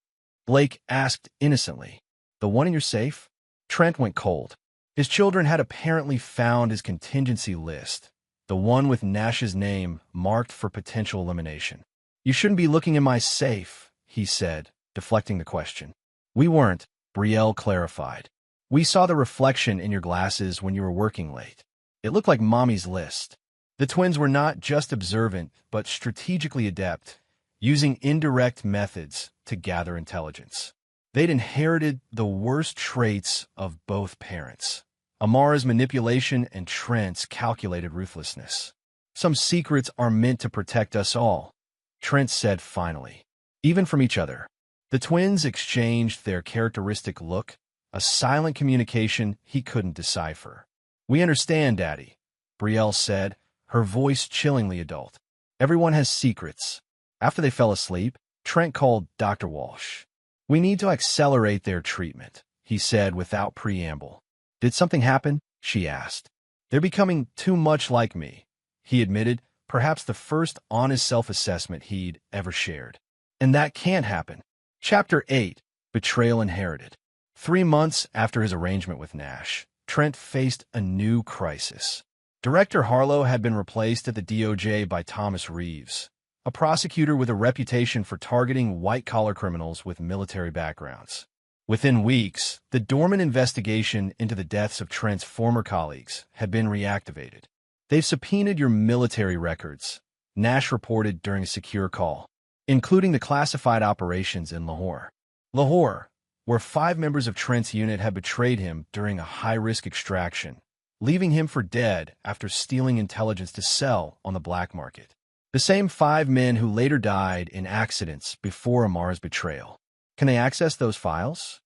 Blake asked innocently. "The one in your safe?" Trent went cold. His children had apparently found his contingency list, the one with Nash's name marked for potential elimination. "You shouldn't be looking in my safe," he said, deflecting the question. "We weren't," Brielle clarified. "We saw the reflection in your glasses when you were working late. It looked like Mommy's list." The twins were not just observant, but strategically adept, using indirect methods to gather intelligence. They'd inherited the worst traits of both parents: Amara's manipulation and Trent's calculated ruthlessness. "Some secrets are meant to protect us all," Trent said finally, "even from each other." The twins exchanged their characteristic look, a silent communication he couldn't decipher. "We understand, Daddy," Brielle said, her voice chillingly adult. "Everyone has secrets." After they fell asleep, Trent called Dr. Walsh. "We need to accelerate their treatment," he said without preamble. "Did something happen?" she asked. "They're becoming too much like me," he admitted, perhaps the first honest self-assessment he'd ever shared. "And that can't happen." Chapter 8, Betrayal Inherited. 3 months after his arrangement with Nash, Trent faced a new crisis. Director Harlow had been replaced at the DOJ by Thomas Reeves, a prosecutor with a reputation for targeting white-collar criminals with military backgrounds. Within weeks, the dormant investigation into the deaths of Trent's former colleagues had been reactivated. "They've subpoenaed your military records," Nash reported during a secure call, "including the classified operations in Lahore." Lahore, where 5 members of Trent's unit had betrayed him during a high-risk extraction, leaving him for dead after stealing intelligence to sell on the black market. The same 5 men who later died in accidents before Amara's betrayal. "Can they access those files?"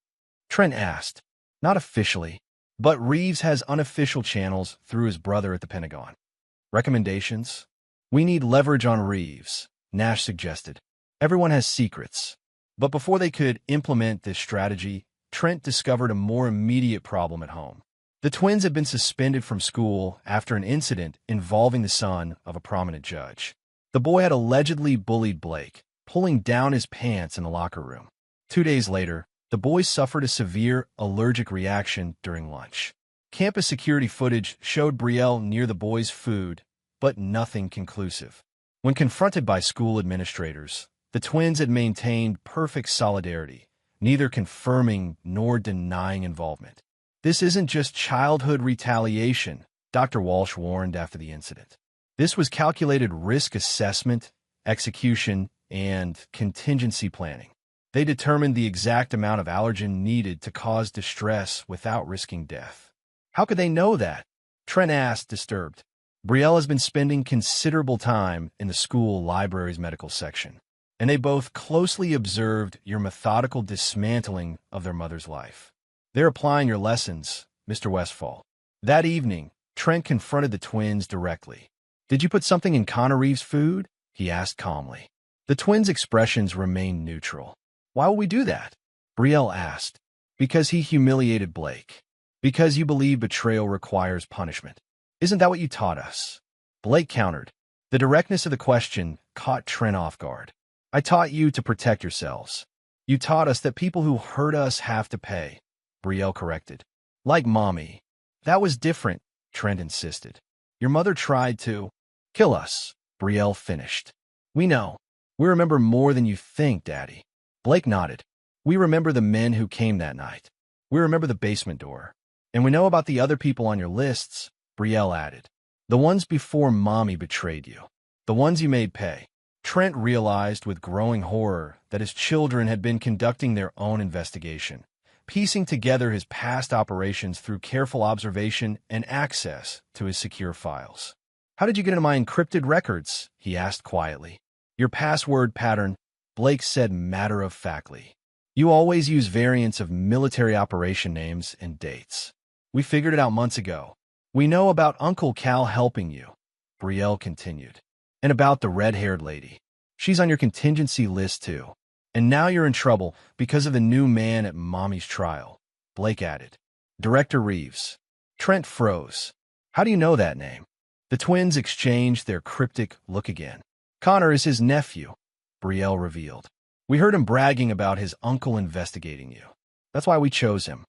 Trent asked. "Not officially, but Reeves has unofficial channels through his brother at the Pentagon." "Recommendations?" "We need leverage on Reeves," Nash suggested. "Everyone has secrets." But before they could implement this strategy, Trent discovered a more immediate problem at home. The twins had been suspended from school after an incident involving the son of a prominent judge. The boy had allegedly bullied Blake, pulling down his pants in the locker room. 2 days later, the boy suffered a severe allergic reaction during lunch. Campus security footage showed Brielle near the boy's food, but nothing conclusive. When confronted by school administrators, the twins had maintained perfect solidarity, neither confirming nor denying involvement. "This isn't just childhood retaliation," Dr. Walsh warned after the incident. "This was calculated risk assessment, execution, and contingency planning. They determined the exact amount of allergen needed to cause distress without risking death." "How could they know that?" Trent asked, disturbed. "Brielle has been spending considerable time in the school library's medical section, and they both closely observed your methodical dismantling of their mother's life. They're applying your lessons, Mr. Westfall." That evening, Trent confronted the twins directly. "Did you put something in Connor Reeves' food?" he asked calmly. The twins' expressions remained neutral. "Why will we do that?" Brielle asked. "Because he humiliated Blake. Because you believe betrayal requires punishment. Isn't that what you taught us?" Blake countered. The directness of the question caught Trent off guard. "I taught you to protect yourselves. You taught us that people who hurt us have to pay," Brielle corrected. "Like Mommy." "That was different," Trent insisted. "Your mother tried to kill us," Brielle finished. "We know. We remember more than you think, Daddy." Blake nodded. "We remember the men who came that night. We remember the basement door. And we know about the other people on your lists," Brielle added. The ones before Mommy betrayed you. The ones you made pay. Trent realized with growing horror that his children had been conducting their own investigation, piecing together his past operations through careful observation and access to his secure files. "How did you get into my encrypted records?" he asked quietly. "Your password pattern," Blake said matter-of-factly. "You always use variants of military operation names and dates. We figured it out months ago. We know about Uncle Cal helping you," Brielle continued. "And about the red-haired lady. She's on your contingency list, too. And now you're in trouble because of the new man at Mommy's trial," Blake added. "Director Reeves." Trent froze. "How do you know that name?" The twins exchanged their cryptic look again. "Connor is his nephew," Brielle revealed. "We heard him bragging about his uncle investigating you. That's why we chose him."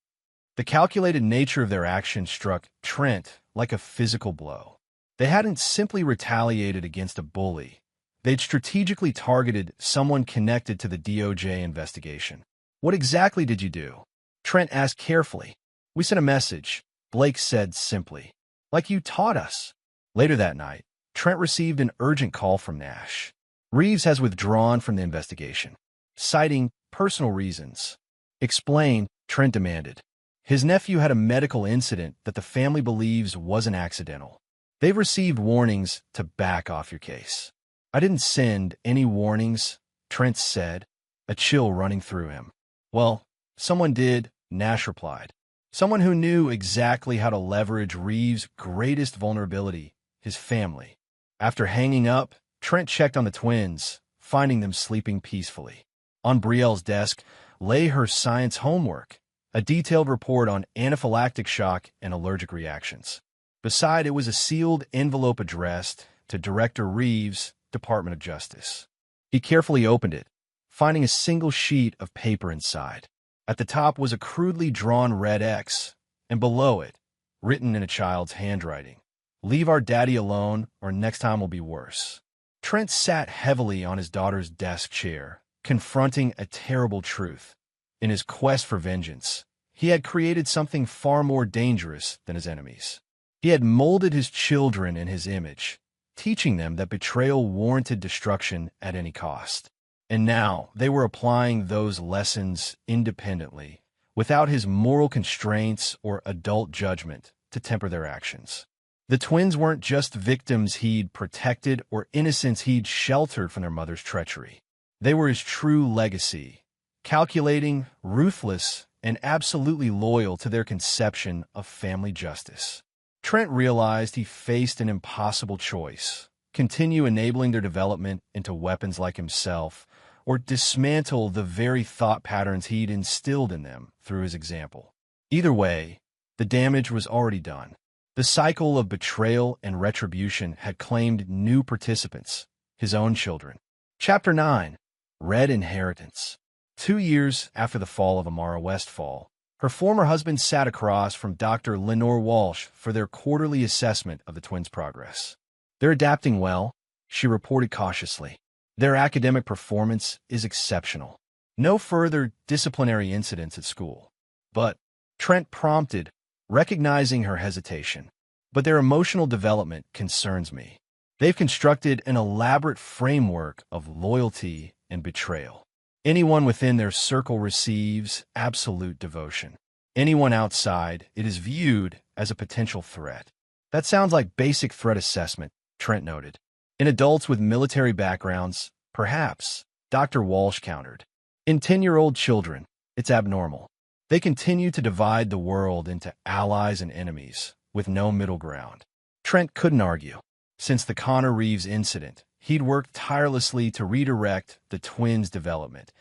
The calculated nature of their action struck Trent like a physical blow. They hadn't simply retaliated against a bully. They'd strategically targeted someone connected to the DOJ investigation. "What exactly did you do?" Trent asked carefully. "We sent a message," Blake said simply. "Like you taught us." Later that night, Trent received an urgent call from Nash. "Reeves has withdrawn from the investigation, citing personal reasons." "Explain," Trent demanded. "His nephew had a medical incident that the family believes wasn't accidental. They've received warnings to back off your case." "I didn't send any warnings," Trent said, a chill running through him. "Well, someone did," Nash replied. "Someone who knew exactly how to leverage Reeves' greatest vulnerability, his family." After hanging up, Trent checked on the twins, finding them sleeping peacefully. On Brielle's desk lay her science homework, a detailed report on anaphylactic shock and allergic reactions. Beside it was a sealed envelope addressed to Director Reeves, Department of Justice. He carefully opened it, finding a single sheet of paper inside. At the top was a crudely drawn red X, and below it, written in a child's handwriting, "Leave our daddy alone, or next time will be worse." Trent sat heavily on his daughter's desk chair, confronting a terrible truth. In his quest for vengeance, he had created something far more dangerous than his enemies. He had molded his children in his image, teaching them that betrayal warranted destruction at any cost. And now they were applying those lessons independently, without his moral constraints or adult judgment to temper their actions. The twins weren't just victims he'd protected or innocents he'd sheltered from their mother's treachery. They were his true legacy, calculating, ruthless, and absolutely loyal to their conception of family justice. Trent realized he faced an impossible choice: continue enabling their development into weapons like himself, or dismantle the very thought patterns he'd instilled in them through his example. Either way, the damage was already done. The cycle of betrayal and retribution had claimed new participants, his own children. Chapter 9. Red Inheritance. 2 years after the fall of Amara Westfall, her former husband sat across from Dr. Lenore Walsh for their quarterly assessment of the twins' progress. "They're adapting well," she reported cautiously. "Their academic performance is exceptional. No further disciplinary incidents at school." "But," Trent prompted, recognizing her hesitation, "but their emotional development concerns me. They've constructed an elaborate framework of loyalty and betrayal. Anyone within their circle receives absolute devotion. Anyone outside, it is viewed as a potential threat." "That sounds like basic threat assessment," Trent noted. "In adults with military backgrounds, perhaps," Dr. Walsh countered. "In 10-year-old children, it's abnormal. They continue to divide the world into allies and enemies, with no middle ground." Trent couldn't argue. Since the Connor Reeves incident, he'd worked tirelessly to redirect the twins' development,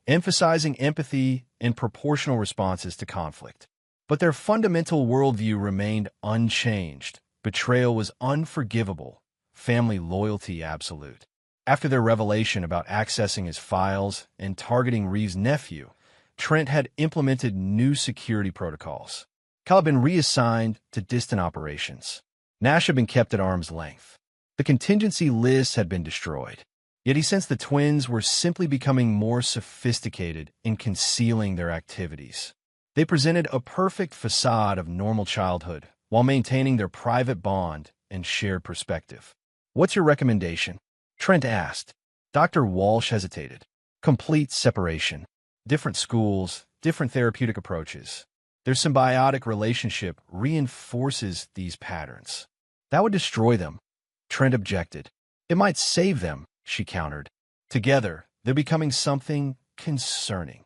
emphasizing empathy and proportional responses to conflict. But their fundamental worldview remained unchanged. Betrayal was unforgivable, family loyalty absolute. After their revelation about accessing his files and targeting Reeves' nephew, Trent had implemented new security protocols. Cal had been reassigned to distant operations. Nash had been kept at arm's length. The contingency list had been destroyed. Yet he sensed the twins were simply becoming more sophisticated in concealing their activities. They presented a perfect facade of normal childhood while maintaining their private bond and shared perspective. "What's your recommendation?" Trent asked. Dr. Walsh hesitated. "Complete separation. Different schools, different therapeutic approaches. Their symbiotic relationship reinforces these patterns." "That would destroy them," Trent objected. "It might save them," she countered. "Together, they're becoming something concerning."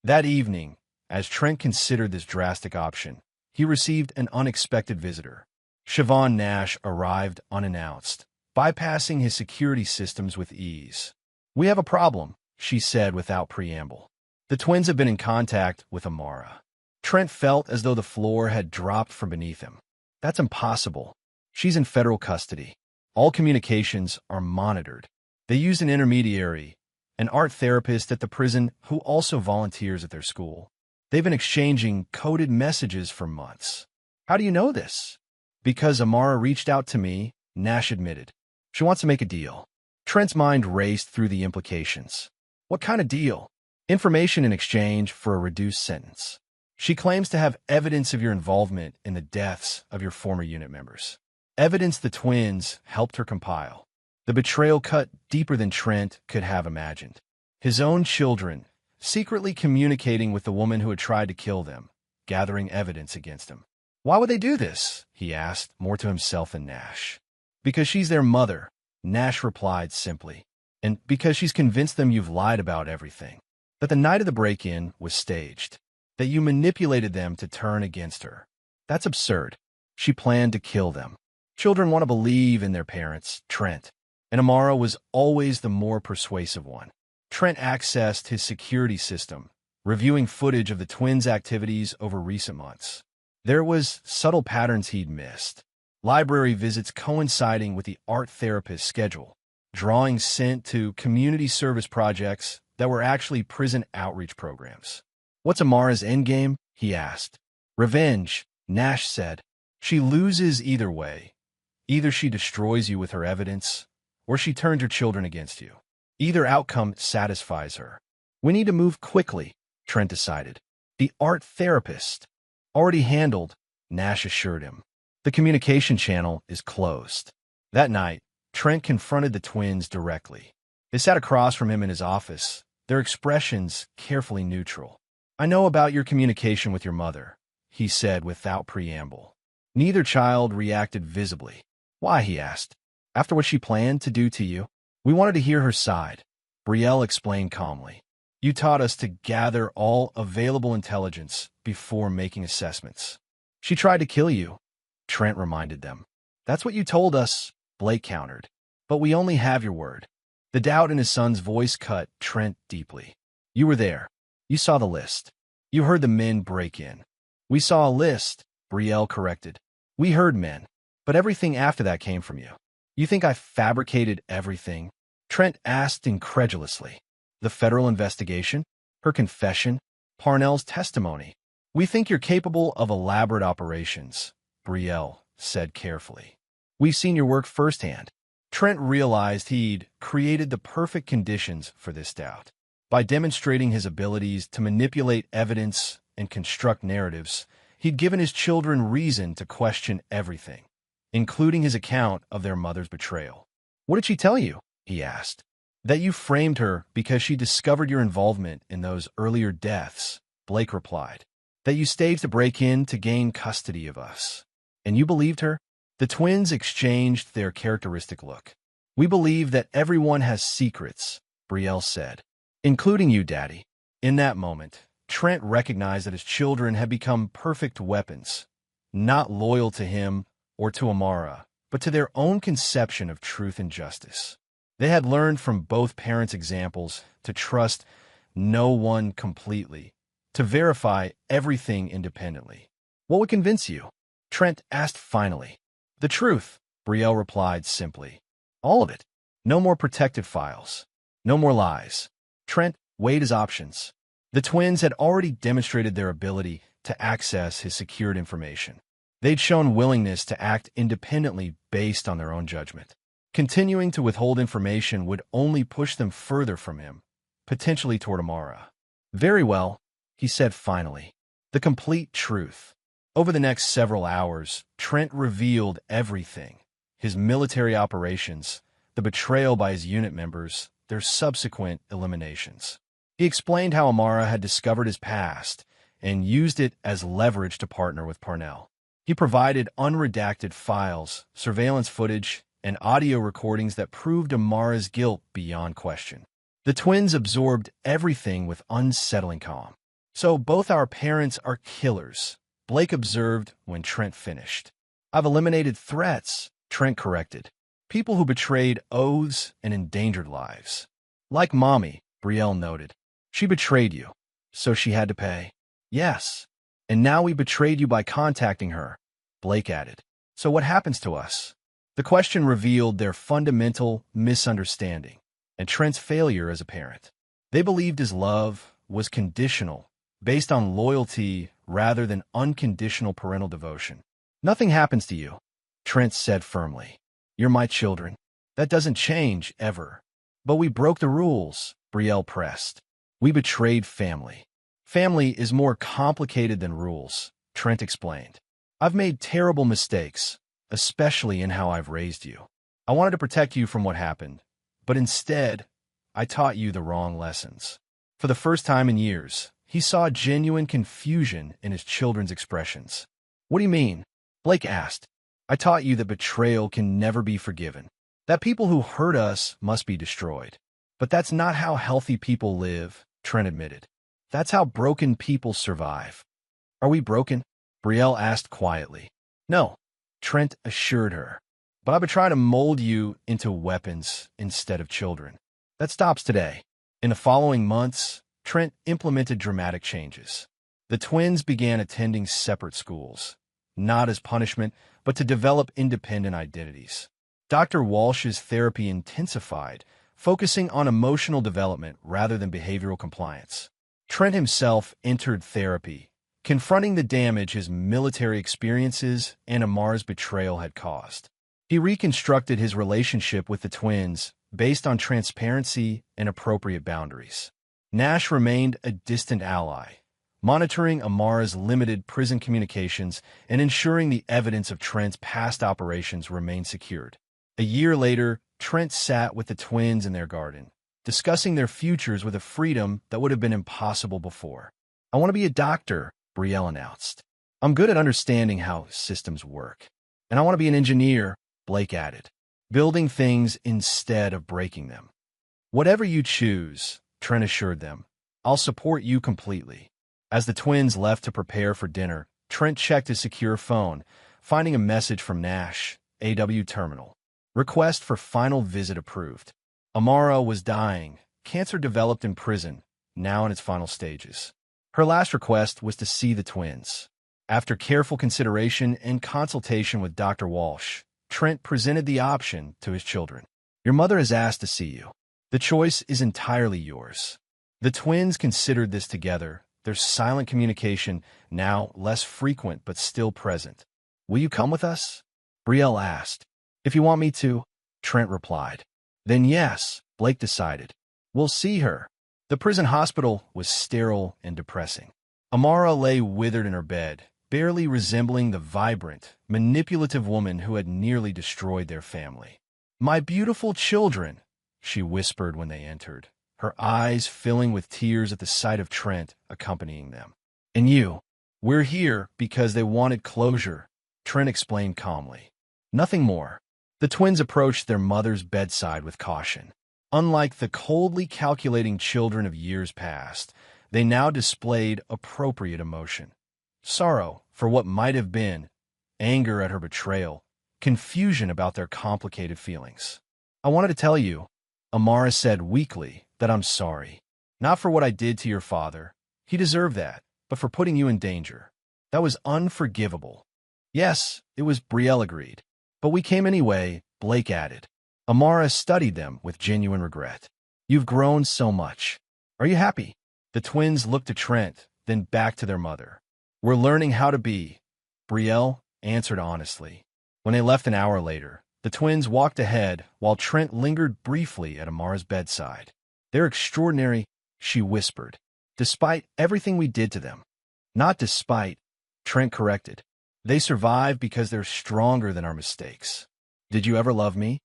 That evening, as Trent considered this drastic option, he received an unexpected visitor. Siobhan Nash arrived unannounced, bypassing his security systems with ease. "We have a problem," she said without preamble. "The twins have been in contact with Amara." Trent felt as though the floor had dropped from beneath him. "That's impossible. She's in federal custody. All communications are monitored." They used an intermediary, an art therapist at the prison who also volunteers at their school. "They've been exchanging coded messages for months." "How do you know this?" "Because Amara reached out to me," Nash admitted. "She wants to make a deal." Trent's mind raced through the implications. "What kind of deal?" "Information in exchange for a reduced sentence. She claims to have evidence of your involvement in the deaths of your former unit members. Evidence the twins helped her compile." The betrayal cut deeper than Trent could have imagined. His own children, secretly communicating with the woman who had tried to kill them, gathering evidence against him. "Why would they do this?" he asked, more to himself than Nash. "Because she's their mother," Nash replied simply. "And because she's convinced them you've lied about everything. That the night of the break-in was staged. That you manipulated them to turn against her. That's absurd. She planned to kill them. Children want to believe in their parents, Trent. And Amara was always the more persuasive one." Trent accessed his security system, reviewing footage of the twins' activities over recent months. There was subtle patterns he'd missed. Library visits coinciding with the art therapist's schedule. Drawings sent to community service projects that were actually prison outreach programs. "What's Amara's endgame?" he asked. "Revenge," Nash said. "She loses either way. Either she destroys you with her evidence, or she turns your children against you. Either outcome satisfies her." "We need to move quickly," Trent decided. "The art therapist." "Already handled," Nash assured him. "The communication channel is closed." That night, Trent confronted the twins directly. They sat across from him in his office, their expressions carefully neutral. "I know about your communication with your mother," he said without preamble. Neither child reacted visibly. "Why?" he asked. "After what she planned to do to you?" "We wanted to hear her side," Brielle explained calmly. "You taught us to gather all available intelligence before making assessments." "She tried to kill you," Trent reminded them. "That's what you told us," Blake countered. "But we only have your word." The doubt in his son's voice cut Trent deeply. "You were there. You saw the list. You heard the men break in." "We saw a list," Brielle corrected. "We heard men. But everything after that came from you." "You think I fabricated everything?" Trent asked incredulously. "The federal investigation? Her confession? Parnell's testimony? We think you're capable of elaborate operations," Brielle said carefully. "We've seen your work firsthand." Trent realized he'd created the perfect conditions for this doubt. By demonstrating his abilities to manipulate evidence and construct narratives, he'd given his children reason to question everything, including his account of their mother's betrayal. "What did she tell you?" he asked. "That you framed her because she discovered your involvement in those earlier deaths," Blake replied. "That you staged a break-in to gain custody of us." "And you believed her?" The twins exchanged their characteristic look. "We believe that everyone has secrets," Brielle said. "Including you, Daddy." In that moment, Trent recognized that his children had become perfect weapons, not loyal to him or to Amara, but to their own conception of truth and justice. They had learned from both parents' examples to trust no one completely, to verify everything independently. "What would convince you?" Trent asked finally. "The truth," Brielle replied simply. "All of it. No more protected files. No more lies." Trent weighed his options. The twins had already demonstrated their ability to access his secured information. They'd shown willingness to act independently based on their own judgment. Continuing to withhold information would only push them further from him, potentially toward Amara. "Very well," he said finally. "The complete truth." Over the next several hours, Trent revealed everything. his military operations, the betrayal by his unit members, their subsequent eliminations. He explained how Amara had discovered his past and used it as leverage to partner with Parnell. He provided unredacted files, surveillance footage, and audio recordings that proved Amara's guilt beyond question. The twins absorbed everything with unsettling calm. "So both our parents are killers," Blake observed when Trent finished. "I've eliminated threats," Trent corrected. "People who betrayed oaths and endangered lives." "Like Mommy," Brielle noted. "She betrayed you, so she had to pay." "Yes, and now we betrayed you by contacting her," Blake added. "So what happens to us?" The question revealed their fundamental misunderstanding and Trent's failure as a parent. They believed his love was conditional, based on loyalty rather than unconditional parental devotion. "Nothing happens to you," Trent said firmly. "You're my children. That doesn't change, ever." "But we broke the rules," Brielle pressed. "We betrayed family." "Family is more complicated than rules," Trent explained. "I've made terrible mistakes, especially in how I've raised you. I wanted to protect you from what happened, but instead, I taught you the wrong lessons." For the first time in years, he saw genuine confusion in his children's expressions. "What do you mean?" Blake asked. "I taught you that betrayal can never be forgiven, that people who hurt us must be destroyed. But that's not how healthy people live," Trent admitted. "That's how broken people survive." "Are we broken?" Brielle asked quietly. "No," Trent assured her. "But I would try to mold you into weapons instead of children. That stops today." In the following months, Trent implemented dramatic changes. The twins began attending separate schools, not as punishment, but to develop independent identities. Dr. Walsh's therapy intensified, focusing on emotional development rather than behavioral compliance. Trent himself entered therapy, confronting the damage his military experiences and Amar's betrayal had caused. He reconstructed his relationship with the twins based on transparency and appropriate boundaries. Nash remained a distant ally, monitoring Amar's limited prison communications and ensuring the evidence of Trent's past operations remained secured. A year later, Trent sat with the twins in their garden, discussing their futures with a freedom that would have been impossible before. "I want to be a doctor," Brielle announced. "I'm good at understanding how systems work. And I want to be an engineer," Blake added, "building things instead of breaking them." "Whatever you choose," Trent assured them, "I'll support you completely." As the twins left to prepare for dinner, Trent checked his secure phone, finding a message from Nash, AW Terminal. "Request for final visit approved." Amara was dying. Cancer developed in prison, now in its final stages. Her last request was to see the twins. After careful consideration and consultation with Dr. Walsh, Trent presented the option to his children. "Your mother has asked to see you. The choice is entirely yours." The twins considered this together, their silent communication now less frequent but still present. "Will you come with us?" Brielle asked. "If you want me to," Trent replied. "Then yes," Blake decided. "We'll see her." The prison hospital was sterile and depressing. Amara lay withered in her bed, barely resembling the vibrant, manipulative woman who had nearly destroyed their family. "My beautiful children," she whispered when they entered, her eyes filling with tears at the sight of Trent accompanying them. "And you?" "We're here because they wanted closure," Trent explained calmly. "Nothing more." The twins approached their mother's bedside with caution. Unlike the coldly calculating children of years past, they now displayed appropriate emotion. Sorrow for what might have been, anger at her betrayal, confusion about their complicated feelings. "I wanted to tell you," Amara said weakly, "that I'm sorry. Not for what I did to your father. He deserved that, but for putting you in danger. That was unforgivable." "Yes, it was," Brielle agreed. "But we came anyway," Blake added. Amara studied them with genuine regret. "You've grown so much. Are you happy?" The twins looked to Trent, then back to their mother. "We're learning how to be," Brielle answered honestly. When they left an hour later, the twins walked ahead while Trent lingered briefly at Amara's bedside. "They're extraordinary," she whispered, "despite everything we did to them." "Not despite," Trent corrected. "They survive because they're stronger than our mistakes." Did you ever love me?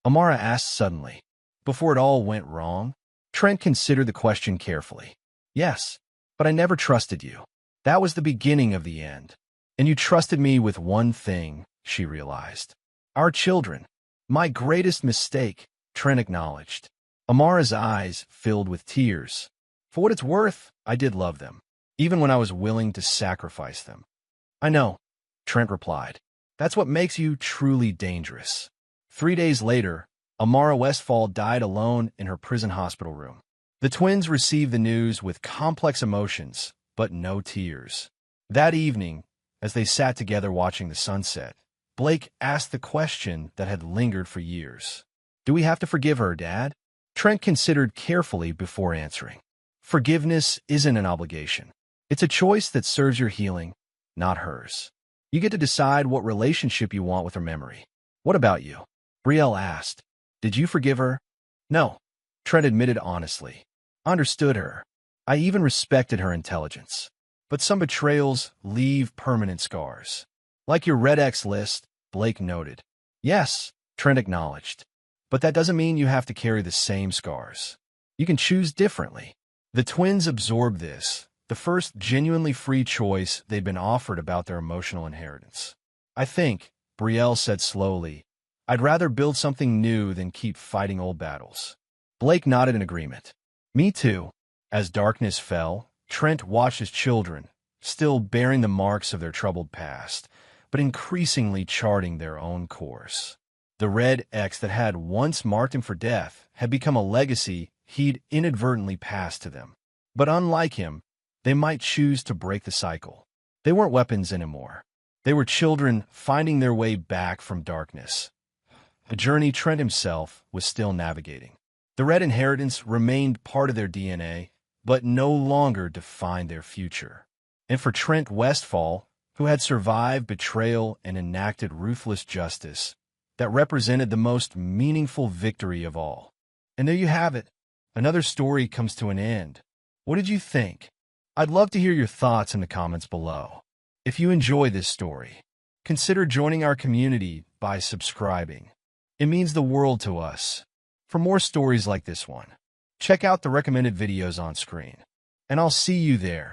Amara asked suddenly. Before it all went wrong, Trent considered the question carefully. Yes, but I never trusted you. That was the beginning of the end. And you trusted me with one thing, she realized. Our children. My greatest mistake, Trent acknowledged. Amara's eyes filled with tears. For what it's worth, I did love them, even when I was willing to sacrifice them. I know, Trent replied. That's what makes you truly dangerous. 3 days later, Amara Westfall died alone in her prison hospital room. The twins received the news with complex emotions, but no tears. That evening, as they sat together watching the sunset, Blake asked the question that had lingered for years. Do we have to forgive her, Dad? Trent considered carefully before answering. Forgiveness isn't an obligation. It's a choice that serves your healing, not hers. You get to decide what relationship you want with her memory. What about you? Brielle asked. Did you forgive her? No, Trent admitted honestly. I understood her. I even respected her intelligence. But some betrayals leave permanent scars. Like your Red X list, Blake noted. Yes, Trent acknowledged. But that doesn't mean you have to carry the same scars. You can choose differently. The twins absorbed this, the first genuinely free choice they'd been offered about their emotional inheritance. I think, Brielle said slowly, I'd rather build something new than keep fighting old battles. Blake nodded in agreement. Me too. As darkness fell, Trent watched his children, still bearing the marks of their troubled past, but increasingly charting their own course. The red X that had once marked him for death had become a legacy he'd inadvertently passed to them. But unlike him, they might choose to break the cycle. They weren't weapons anymore. They were children finding their way back from darkness. A journey Trent himself was still navigating. The red inheritance remained part of their DNA, but no longer defined their future. And for Trent Westfall, who had survived betrayal and enacted ruthless justice, that represented the most meaningful victory of all. And there you have it. Another story comes to an end. What did you think? I'd love to hear your thoughts in the comments below. If you enjoy this story, consider joining our community by subscribing. It means the world to us. For more stories like this one, check out the recommended videos on screen. And I'll see you there.